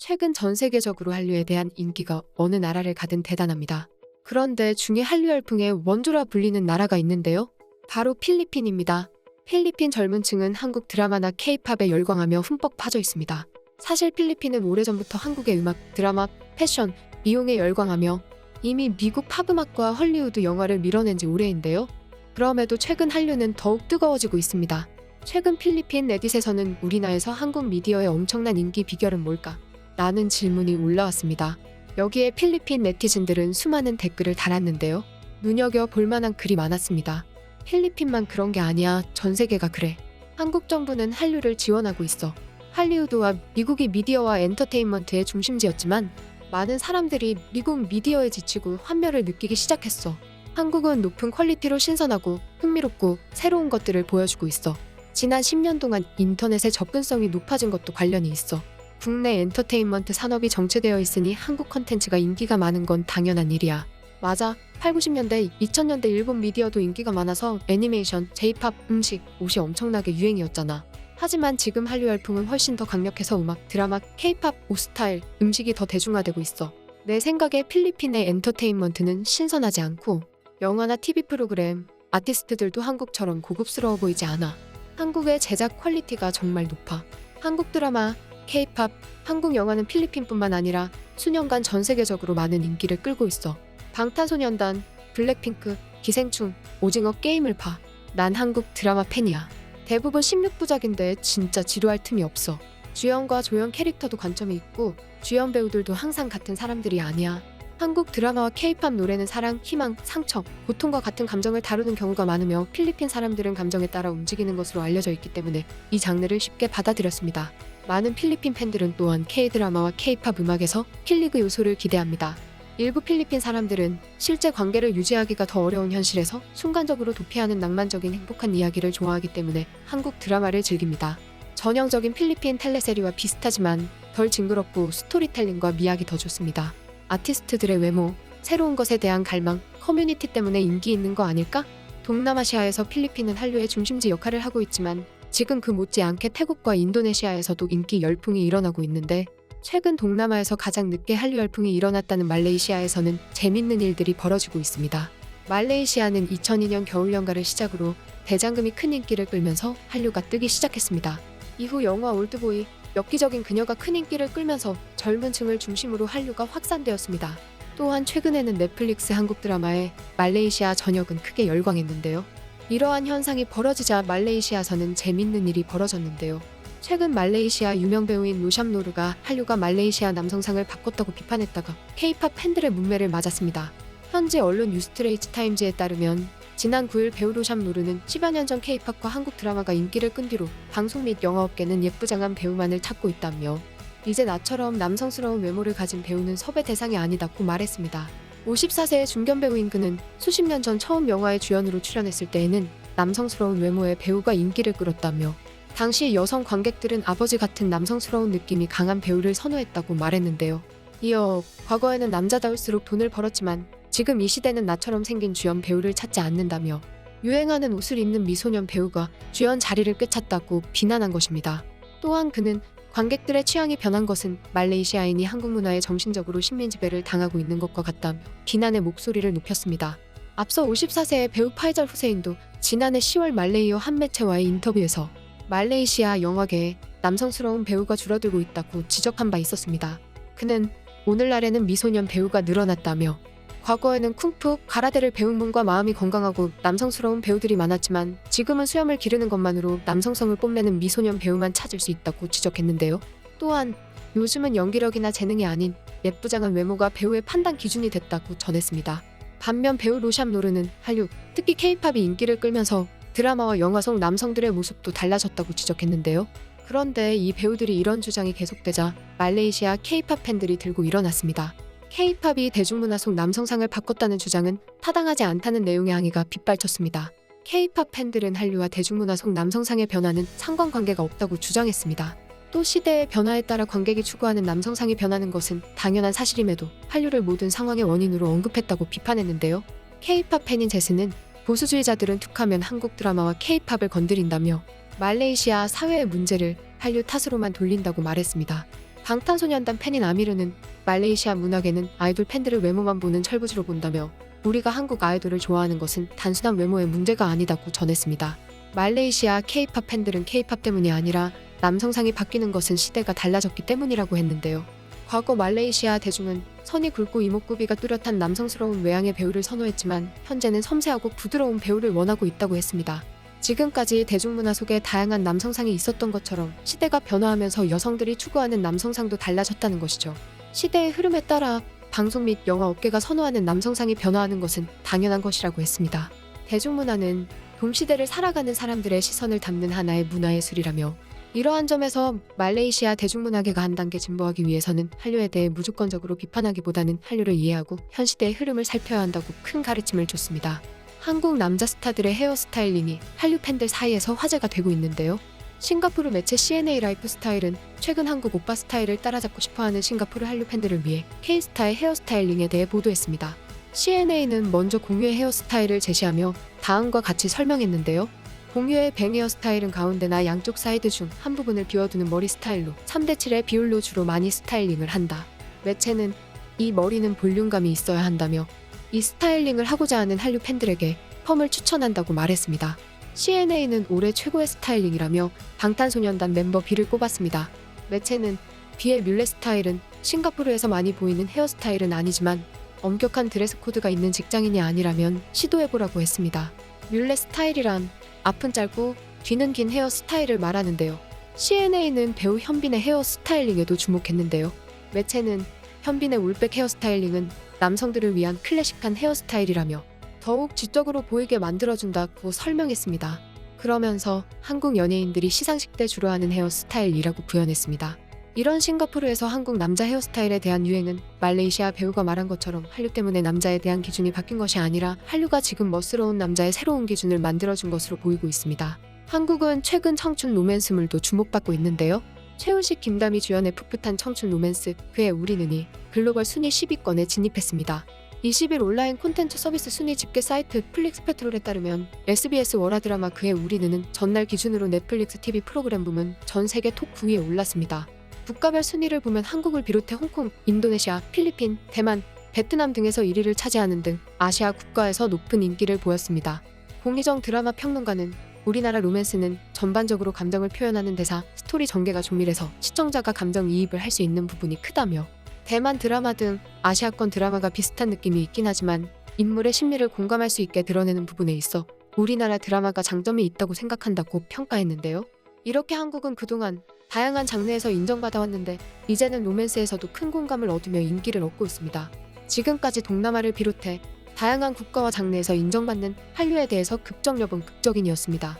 최근 전 세계적으로 한류에 대한 인기가 어느 나라를 가든 대단합니다. 그런데 중에 한류 열풍의 원조라 불리는 나라가 있는데요. 바로 필리핀입니다. 필리핀 젊은 층은 한국 드라마나 K-팝에 열광하며 흠뻑 빠져 있습니다. 사실 필리핀은 오래전부터 한국의 음악, 드라마, 패션, 미용에 열광하며 이미 미국 팝음악과 헐리우드 영화를 밀어낸 지 오래인데요. 그럼에도 최근 한류는 더욱 뜨거워지고 있습니다. 최근 필리핀 레딧에서는 우리나라에서 한국 미디어의 엄청난 인기 비결은 뭘까? 라는 질문이 올라왔습니다. 여기에 필리핀 네티즌들은 수많은 댓글을 달았는데요. 눈여겨볼 만한 글이 많았습니다. 필리핀만 그런 게 아니야. 전 세계가 그래. 한국 정부는 한류를 지원하고 있어. 할리우드와 미국이 미디어와 엔터테인먼트의 중심지였지만 많은 사람들이 미국 미디어에 지치고 환멸을 느끼기 시작했어. 한국은 높은 퀄리티로 신선하고 흥미롭고 새로운 것들을 보여주고 있어. 지난 10년 동안 인터넷의 접근성이 높아진 것도 관련이 있어. 국내 엔터테인먼트 산업이 정체되어 있으니 한국 컨텐츠가 인기가 많은 건 당연한 일이야. 맞아. 8, 90년대, 2000년대 일본 미디어도 인기가 많아서 애니메이션, J-팝, 음식, 옷이 엄청나게 유행이었잖아. 하지만 지금 한류 열풍은 훨씬 더 강력해서 음악, 드라마, K-팝, 옷 스타일, 음식이 더 대중화되고 있어. 내 생각에 필리핀의 엔터테인먼트는 신선하지 않고 영화나 TV 프로그램, 아티스트들도 한국처럼 고급스러워 보이지 않아. 한국의 제작 퀄리티가 정말 높아. 한국 드라마, K-팝, 한국 영화는 필리핀뿐만 아니라 수년간 전 세계적으로 많은 인기를 끌고 있어. 방탄소년단, 블랙핑크, 기생충, 오징어 게임을 봐. 난 한국 드라마 팬이야. 대부분 16부작인데 진짜 지루할 틈이 없어. 주연과 조연 캐릭터도 관점이 있고 주연 배우들도 항상 같은 사람들이 아니야. 한국 드라마와 K-팝 노래는 사랑, 희망, 상처, 고통과 같은 감정을 다루는 경우가 많으며 필리핀 사람들은 감정에 따라 움직이는 것으로 알려져 있기 때문에 이 장르를 쉽게 받아들였습니다. 많은 필리핀 팬들은 또한 K-드라마와 K-팝 음악에서 힐리그 요소를 기대합니다. 일부 필리핀 사람들은 실제 관계를 유지하기가 더 어려운 현실에서 순간적으로 도피하는 낭만적인 행복한 이야기를 좋아하기 때문에 한국 드라마를 즐깁니다. 전형적인 필리핀 텔레세리와 비슷하지만 덜 징그럽고 스토리텔링과 미학이 더 좋습니다. 아티스트들의 외모, 새로운 것에 대한 갈망, 커뮤니티 때문에 인기 있는 거 아닐까? 동남아시아에서 필리핀은 한류의 중심지 역할을 하고 있지만 지금 그 못지않게 태국과 인도네시아에서도 인기 열풍이 일어나고 있는데 최근 동남아에서 가장 늦게 한류 열풍이 일어났다는 말레이시아에서는 재밌는 일들이 벌어지고 있습니다. 말레이시아는 2002년 겨울연가를 시작으로 대장금이 큰 인기를 끌면서 한류가 뜨기 시작했습니다. 이후 영화 올드보이, 엽기적인 그녀가 큰 인기를 끌면서 젊은 층을 중심으로 한류가 확산되었습니다. 또한 최근에는 넷플릭스 한국 드라마에 말레이시아 전역은 크게 열광했는데요. 이러한 현상이 벌어지자 말레이시아에서는 재밌는 일이 벌어졌는데요. 최근 말레이시아 유명 배우인 로샵노르가 한류가 말레이시아 남성상을 바꿨다고 비판했다가 K-팝 팬들의 문매를 맞았습니다. 현지 언론 뉴스트레이트 타임즈에 따르면 지난 9일 배우 로샵노르는 10여 년 전 K-팝과 한국 드라마가 인기를 끈 뒤로 방송 및 영화업계는 예쁘장한 배우만을 찾고 있다며 이제 나처럼 남성스러운 외모를 가진 배우는 섭외 대상이 아니다고 말했습니다. 54세의 중견 배우인 그는 수십 년 전 처음 영화에 주연으로 출연했을 때에는 남성스러운 외모의 배우가 인기를 끌었다며 당시 여성 관객들은 아버지 같은 남성스러운 느낌이 강한 배우를 선호했다고 말했는데요. 이어 과거에는 남자다울수록 돈을 벌었지만 지금 이 시대는 나처럼 생긴 주연 배우를 찾지 않는다며 유행하는 옷을 입는 미소년 배우가 주연 자리를 꿰찼다고 비난한 것입니다. 또한 그는 관객들의 취향이 변한 것은 말레이시아인이 한국 문화에 정신적으로 식민지배를 당하고 있는 것과 같다며 비난의 목소리를 높였습니다. 앞서 54세의 배우 파이절 후세인도 지난해 10월 말레이어 한 매체와의 인터뷰에서 말레이시아 영화계에 남성스러운 배우가 줄어들고 있다고 지적한 바 있었습니다. 그는 오늘날에는 미소년 배우가 늘어났다며 과거에는 쿵푸, 가라데를 배운 몸과 마음이 건강하고 남성스러운 배우들이 많았지만 지금은 수염을 기르는 것만으로 남성성을 뽐내는 미소년 배우만 찾을 수 있다고 지적했는데요. 또한 요즘은 연기력이나 재능이 아닌 예쁘장한 외모가 배우의 판단 기준이 됐다고 전했습니다. 반면 배우 로샵노르는 한류, 특히 K-팝이 인기를 끌면서 드라마와 영화 속 남성들의 모습도 달라졌다고 지적했는데요. 그런데 이 배우들이 이런 주장이 계속되자 말레이시아 K-팝 팬들이 들고 일어났습니다. K-팝이 대중문화 속 남성상을 바꿨다는 주장은 타당하지 않다는 내용의 항의가 빗발쳤습니다. K-팝 팬들은 한류와 대중문화 속 남성상의 변화는 상관관계가 없다고 주장했습니다. 또 시대의 변화에 따라 관객이 추구하는 남성상이 변하는 것은 당연한 사실임에도 한류를 모든 상황의 원인으로 언급했다고 비판했는데요. K-팝 팬인 제스는 보수주의자들은 툭하면 한국 드라마와 K-팝을 건드린다며 말레이시아 사회의 문제를 한류 탓으로만 돌린다고 말했습니다. 방탄소년단 팬인 아미르는 말레이시아 문화계는 아이돌 팬들을 외모만 보는 철부지로 본다며 우리가 한국 아이돌을 좋아하는 것은 단순한 외모의 문제가 아니다고 전했습니다. 말레이시아 K-팝 팬들은 K-팝 때문이 아니라 남성상이 바뀌는 것은 시대가 달라졌기 때문이라고 했는데요. 과거 말레이시아 대중은 선이 굵고 이목구비가 뚜렷한 남성스러운 외양의 배우를 선호했지만 현재는 섬세하고 부드러운 배우를 원하고 있다고 했습니다. 지금까지 대중문화 속에 다양한 남성상이 있었던 것처럼 시대가 변화하면서 여성들이 추구하는 남성상도 달라졌다는 것이죠. 시대의 흐름에 따라 방송 및 영화 업계가 선호하는 남성상이 변화하는 것은 당연한 것이라고 했습니다. 대중문화는 동시대를 살아가는 사람들의 시선을 담는 하나의 문화예술이라며 이러한 점에서 말레이시아 대중문화계가 한 단계 진보하기 위해서는 한류에 대해 무조건적으로 비판하기보다는 한류를 이해하고 현 시대의 흐름을 살펴야 한다고 큰 가르침을 줬습니다. 한국 남자 스타들의 헤어스타일링이 한류 팬들 사이에서 화제가 되고 있는데요. 싱가포르 매체 CNA 라이프 스타일은 최근 한국 오빠 스타일을 따라잡고 싶어하는 싱가포르 한류 팬들을 위해 K스타의 헤어스타일링에 대해 보도했습니다. CNA는 먼저 공유의 헤어스타일을 제시하며 다음과 같이 설명했는데요. 공유의 뱅 헤어스타일은 가운데나 양쪽 사이드 중 한 부분을 비워두는 머리 스타일로 3대7의 비율로 주로 많이 스타일링을 한다. 매체는 이 머리는 볼륨감이 있어야 한다며 이 스타일링을 하고자 하는 한류 팬들에게 펌을 추천한다고 말했습니다. CNA는 올해 최고의 스타일링이라며 방탄소년단 멤버 B를 꼽았습니다. 매체는 B의 뮬렛 스타일은 싱가포르에서 많이 보이는 헤어스타일은 아니지만 엄격한 드레스 코드가 있는 직장인이 아니라면 시도해보라고 했습니다. 뮬렛 스타일이란 앞은 짧고 뒤는 긴 헤어 스타일을 말하는데요. CNA는 배우 현빈의 헤어 스타일링에도 주목했는데요. 매체는 현빈의 울백 헤어 스타일링은 남성들을 위한 클래식한 헤어스타일이라며 더욱 지적으로 보이게 만들어준다고 설명했습니다. 그러면서 한국 연예인들이 시상식 때 주로 하는 헤어스타일이라고 구현했습니다. 이런 싱가포르에서 한국 남자 헤어스타일에 대한 유행은 말레이시아 배우가 말한 것처럼 한류 때문에 남자에 대한 기준이 바뀐 것이 아니라 한류가 지금 멋스러운 남자의 새로운 기준을 만들어준 것으로 보이고 있습니다. 한국은 최근 청춘 로맨스물도 주목받고 있는데요. 최우식 김다미 주연의 풋풋한 청춘 로맨스 그의 우리는이 글로벌 순위 10위권에 진입했습니다. 20일 온라인 콘텐츠 서비스 순위 집계 사이트 플릭스페트롤에 따르면 SBS 월화 드라마 그의 우리는은 전날 기준으로 넷플릭스 TV 프로그램 부문 전 세계 톱 9위에 올랐습니다. 국가별 순위를 보면 한국을 비롯해 홍콩, 인도네시아, 필리핀, 대만, 베트남 등에서 1위를 차지하는 등 아시아 국가에서 높은 인기를 보였습니다. 공희정 드라마 평론가는 우리나라 로맨스는 전반적으로 감정을 표현하는 대사, 스토리 전개가 조밀해서 시청자가 감정이입을 할 수 있는 부분이 크다며 대만 드라마 등 아시아권 드라마가 비슷한 느낌이 있긴 하지만 인물의 심리를 공감할 수 있게 드러내는 부분에 있어 우리나라 드라마가 장점이 있다고 생각한다고 평가했는데요. 이렇게 한국은 그동안 다양한 장르에서 인정받아왔는데 이제는 로맨스에서도 큰 공감을 얻으며 인기를 얻고 있습니다. 지금까지 동남아를 비롯해 다양한 국가와 장르에서 인정받는 한류에 대해서 극정여분 극적인이었습니다.